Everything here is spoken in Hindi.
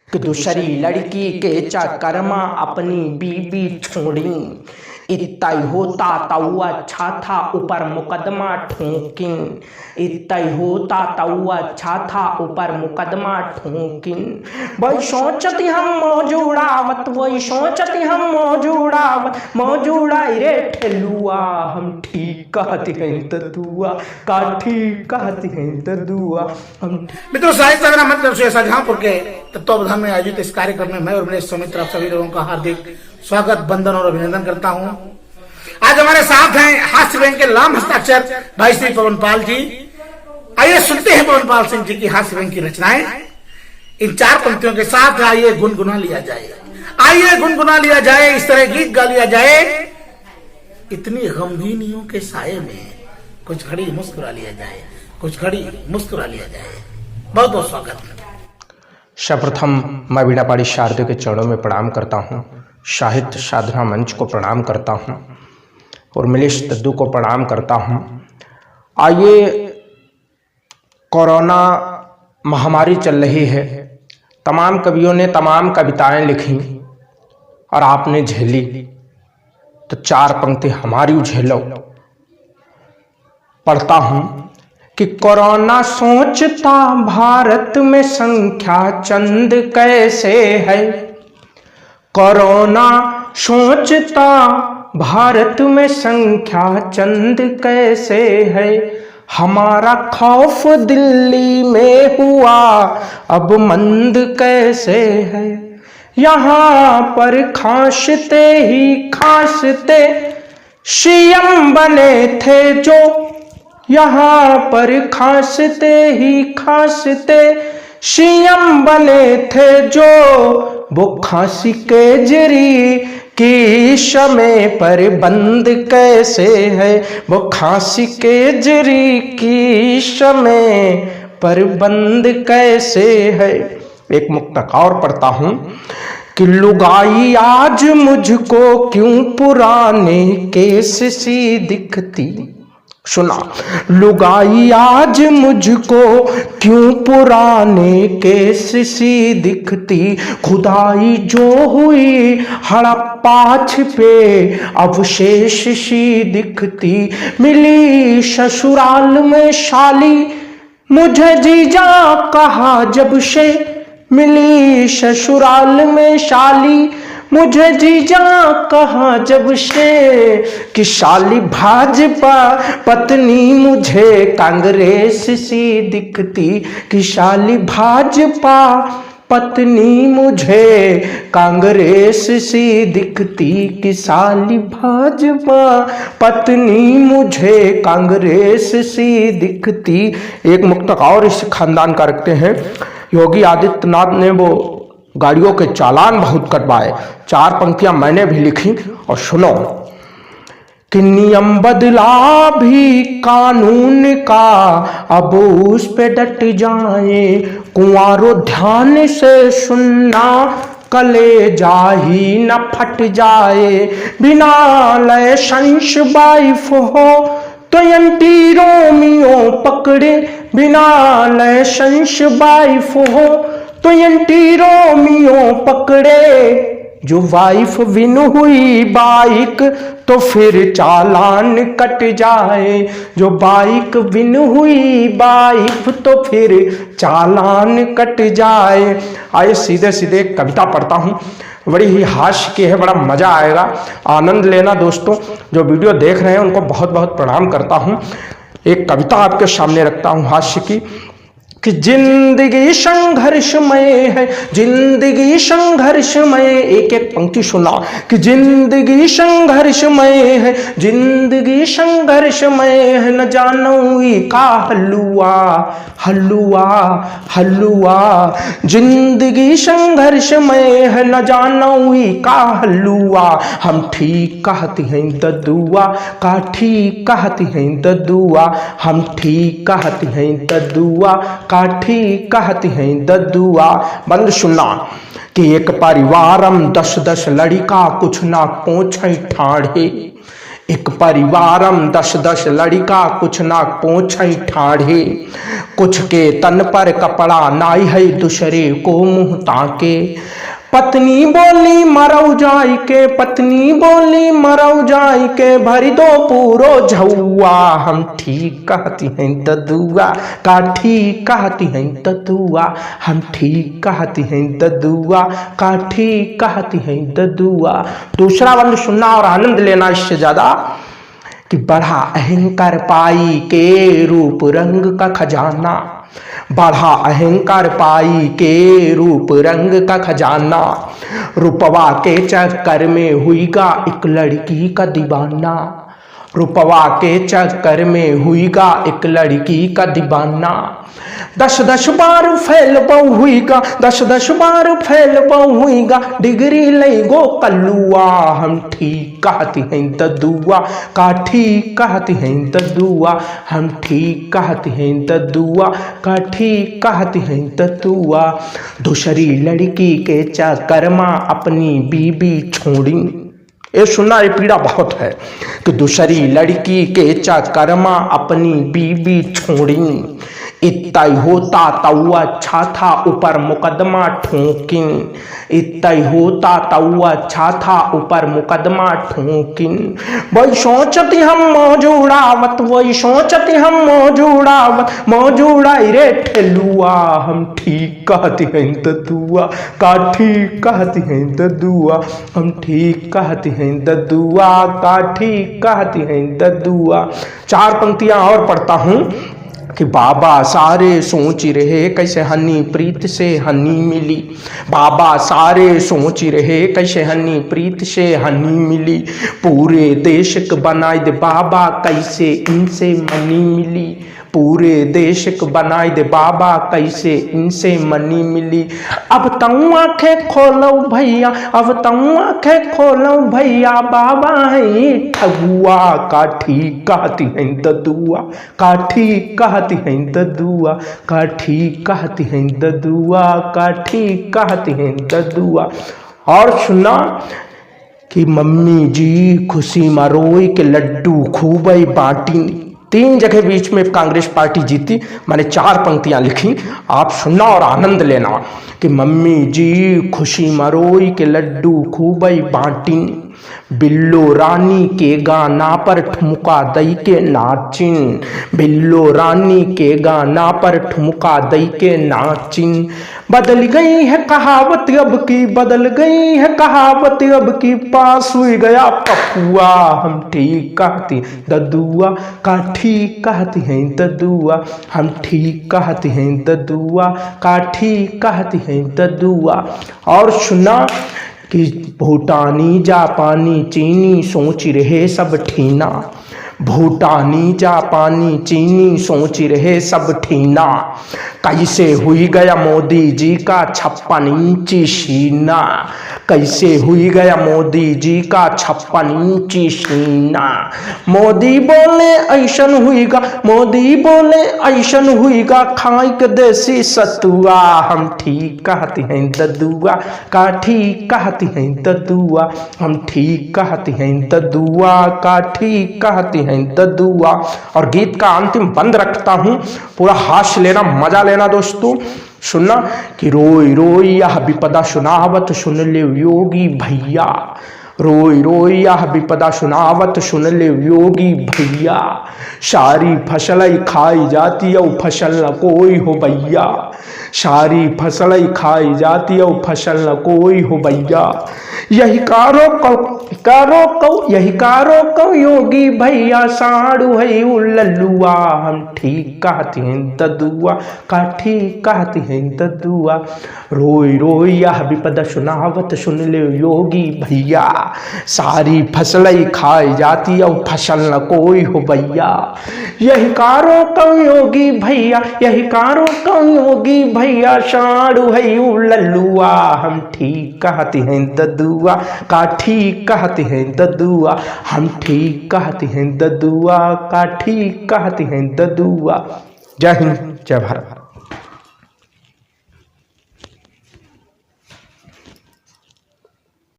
कि दूसरी लड़की के चक्कर में अपनी बीबी छोड़ी। इतना होता तो अच्छा था ऊपर मुकदमा ठोकिन। इतना होता तो अच्छा था ऊपर मुकदमा ठोकिन। वही सोचती हम मौजूड़ावत, वही सोचती हम मौजूड़ावत, मौजूड़ा रे ठेलुआ। हम ठीक कहती हैं तदुआ, का ठीक कहती हैं तदुआ हम। मित्रों, साहित्य संग्राम मंच से शाहजहांपुर के तत्वावधान में आयोजित इस कार्यक्रम में मैं और मेरे सुमित्र आप सभी लोगों का हार्दिक स्वागत, वंदन और अभिनंदन करता हूं। आज हमारे साथ हैं हास्य बैंक के लाम हस्ताक्षर भाई श्री पवनपाल जी। आइए सुनते हैं पवनपाल सिंह जी की हास्य बैंक की रचनाएं। इन चार पंक्तियों के साथ आइए गुनगुना लिया जाए, आइए गुनगुना लिया जाए, इस तरह गीत गा लिया जाए। इतनी गमगीनियों के साये में कुछ घड़ी मुस्कुरा लिया जाए, कुछ घड़ी मुस्कुरा लिया जाए। बहुत बहुत स्वागत। सर्वप्रथम मैं वीणापाणी शारदे के चरणों में प्रणाम करता हूँ, साहित्य साधना मंच को प्रणाम करता हूँ और मिलेश दद्दू को प्रणाम करता हूँ। आइए, कोरोना महामारी चल रही है, तमाम कवियों ने तमाम कविताएं लिखी और आपने झेली, तो चार पंक्ति हमारी झेलो। पढ़ता हूँ कि कोरोना सोचता भारत में संख्या चंद कैसे है। कोरोना सोचता भारत में संख्या चंद कैसे है। हमारा खौफ दिल्ली में हुआ अब मंद कैसे है। यहाँ पर खांसते ही खांसते सीएम बने थे जो, यहाँ पर खांसते ही खांसते सीएम बने थे जो, वो खांसी के जरी की समय पर बंद कैसे है। वो खांसी के जरी की समय पर बंद कैसे है। एक मुक्तक और पढ़ता हूँ कि लुगाई आज मुझको क्यों पुराने केस सी दिखती। सुना, लुगाई आज मुझको क्यों पुराने केस सी दिखती। खुदाई जो हुई हड़प्पा छिपे अवशेष सी दिखती। मिली ससुराल में शाली मुझे जीजा कहा जब से। मिली ससुराल में शाली मुझे जीजा कहा जब से, कि शाली भाजपा पत्नी मुझे कांग्रेस सी दिखती। कि शाली भाजपा पत्नी मुझे कांग्रेस सी दिखती। कि शाली भाजपा पत्नी मुझे कांग्रेस सी दिखती। एक मुक्तक और इस खानदान का रखते हैं। योगी आदित्यनाथ ने वो गाड़ियों के चालान बहुत कटवाए, चार पंक्तियां मैंने भी लिखी और सुनो कि नियम बदला भी कानून का अब उस पे डट जाए। कुंवारो ध्यान से सुनना कलेजा ही न फट जाए। बिना लाइसेंस वाइफ हो तो एंटी रोमियो पकड़े। बिना लाइसेंस वाइफ हो तो एंटी रोमियो पकड़े। जो वाइफ विन हुई बाइक तो फिर चालान कट जाए। जो बाइक विन हुई बाइक तो फिर चालान कट जाए। आइए सीधे सीधे कविता पढ़ता हूँ, बड़ी ही हास्य की है, बड़ा मजा आएगा, आनंद लेना दोस्तों। जो वीडियो देख रहे हैं उनको बहुत बहुत प्रणाम करता हूँ। एक कविता आपके सामने रखता हूँ हास्य की कि जिंदगी संघर्षमय है, जिंदगी संघर्षमय। एक एक पंक्ति सुना कि जिंदगी संघर्षमय है, जिंदगी संघर्षमय है। न जानो का हलुआ हलुआ हलुआ। जिंदगी संघर्षमय है, न जानो का हलुआ। हम ठीक कहती हैं ददुआ, का ठीक कहती हैं ददुआ। हम ठीक कहती हैं ददुआ, काठी कहती हैं ददुआ। बंद सुनना कि एक परिवारम 10-10 लड़का कुछ ना पोछे ठाढ़े। एक परिवारम 10-10 लड़का, कुछ ना पोछई ठाढ़े, कुछ के तन पर कपड़ा नाई है, दूसरे को मुंह ताके। पत्नी बोली मरौ जाई के, पत्नी बोली मरौ जाई के, भरी दो पूरो झौआ। हम ठीक कहती हैं ददुआ, का ठीक कहती हैं ददुआ, हम ठीक कहती हैं ददुआ, का ठीक कहती हैं ददुआ। दूसरा बंद सुनना और आनंद लेना इससे ज्यादा कि बढ़ा अहंकार पाई के रूप रंग का खजाना, बढ़ा अहंकार पाई के रूप रंग का खजाना, रूपवा के चक्कर में हुईगा एक लड़की का दीवाना, रूपवा के चक्कर में हुईगा एक लड़की का दीवाना। 10-10 बार फैल बहु हुईगा, 10-10 बार फैल बहु हुईगा, डिग्री ले गो कल्लुआ। हम ठीक कहती हैं ददुआ, का ठीक कहती हैं ददुआ, हम ठीक कहती हैं ददुआ, का ठीक कहती हैं ददुआ। दूसरी लड़की के चक्कर में अपनी बीबी छोड़ी, ये सुनना ये पीड़ा बहुत है कि दूसरी लड़की के चक्कर में अपनी बीबी छोड़ी। इतना होता तऊ अच्छा था ऊपर मुकदमा ठोकिन, इतना होता तऊ अच्छा था ऊपर मुकदमा ठोकिन। वही सोचती हम मौजूड़ावत, वही सोचती हम मौजूड़ावत, मौजूड़ाई रे ठेलुआ। हम ठीक कहती हैं ददुआ, का ठीक कहती हैं ददुआ, हम ठीक कहती हैं ददुआ, का ठीक कहती हैं ददुआ। 4 पंक्तियां और पढ़ता हूं कि बाबा सारे सोच रहे कैसे हनी प्रीत से हनी मिली, बाबा सारे सोच रहे कैसे हनी प्रीत से हनी मिली, पूरे देश को बनाए दे बाबा कैसे इनसे मनी मिली, पूरे देश को बनाए दे बाबा कैसे इनसे मनी मिली। अब तऊ आंखें खोलो भैया, अब तऊ आंखें खोलो भैया, बाबा है ठगुआ। का ठीक कहती हैं ददुआ, का ठीक कहती हैं ददुआ, का ठीक कहती हैं ददुआ, का ठीक कहती हैं ददुआ। और सुना कि मम्मी जी खुशी मरोई के लड्डू खूबई बाटी। 3 जगह बीच में कांग्रेस पार्टी जीती, मैंने 4 पंक्तियां लिखी, आप सुनना और आनंद लेना कि मम्मी जी खुशी मरोई के लड्डू खूबई बाटी, बिल्लो रानी के गाना पर ठुमका दई के नाचिन, बिल्लो रानी के गाना पर ठुमका दई के नाचिन। बदल गई है कहावत अब की, बदल गई है कहावत अब की, पास हुई गया पपुआ। हम ठीक कहती ददुआ, का ठीक कहती हैं ददुआ, हम ठीक कहती हैं ददुआ, का ठीक कहती हैं ददुआ। और सुना कि भूटानी जापानी चीनी सोच रहे सब ठीना, भूटानी जापानी चीनी सोच रहे सब ठीना, कैसे हुई गया मोदी जी का 56 इंची सीना, कैसे हुई गया मोदी जी का 56 इंची सीना। मोदी बोले ऐसन हुईगा, मोदी बोले ऐसन हुईगा, खाई के देसी सतुआ। हम ठीक कहती हैं ददुआ, का ठीक कहती हैं ददुआ, हम ठीक कहती हैं ददुआ, का ठीक कहती हैं ददुआ। और गीत का अंतिम बंद रखता हूं, पूरा हास्य लेना, मजा लेना दोस्तों। सुनना कि रोई रोई यह विपदा सुनावत सुन ले योगी भैया, रोई रोई यह विपदा सुनावत सुन ले योगी भैया, सारी फसल खाई जाती है फसल न कोई हो भैया, सारी फसल खाई जाती है फसल न कोई हो भैया। यही कारो कौ यही कारो कौ योगी भैया, साड़ू है उल्लुआ। हम ठीक कहती हैं ददुआ, का ठीक कहती हैं ददुआ। रोई रोई यह विपदा सुनावत सुन ले योगी भैया, सारी फसल खाई जाती है फसल न कोई हो भैया। यही कारो कौ योगी भैया, यही कारो कौ योगी भैया, साड़ू है उल्लुआ। हम ठीक कहती हैं ददुआ, का ठीक कहती हैं ददुआ, हम ठीक कहती हैं ददुआ, का ठीक कहती हैं ददुआ। जय हिंद, जय भारत।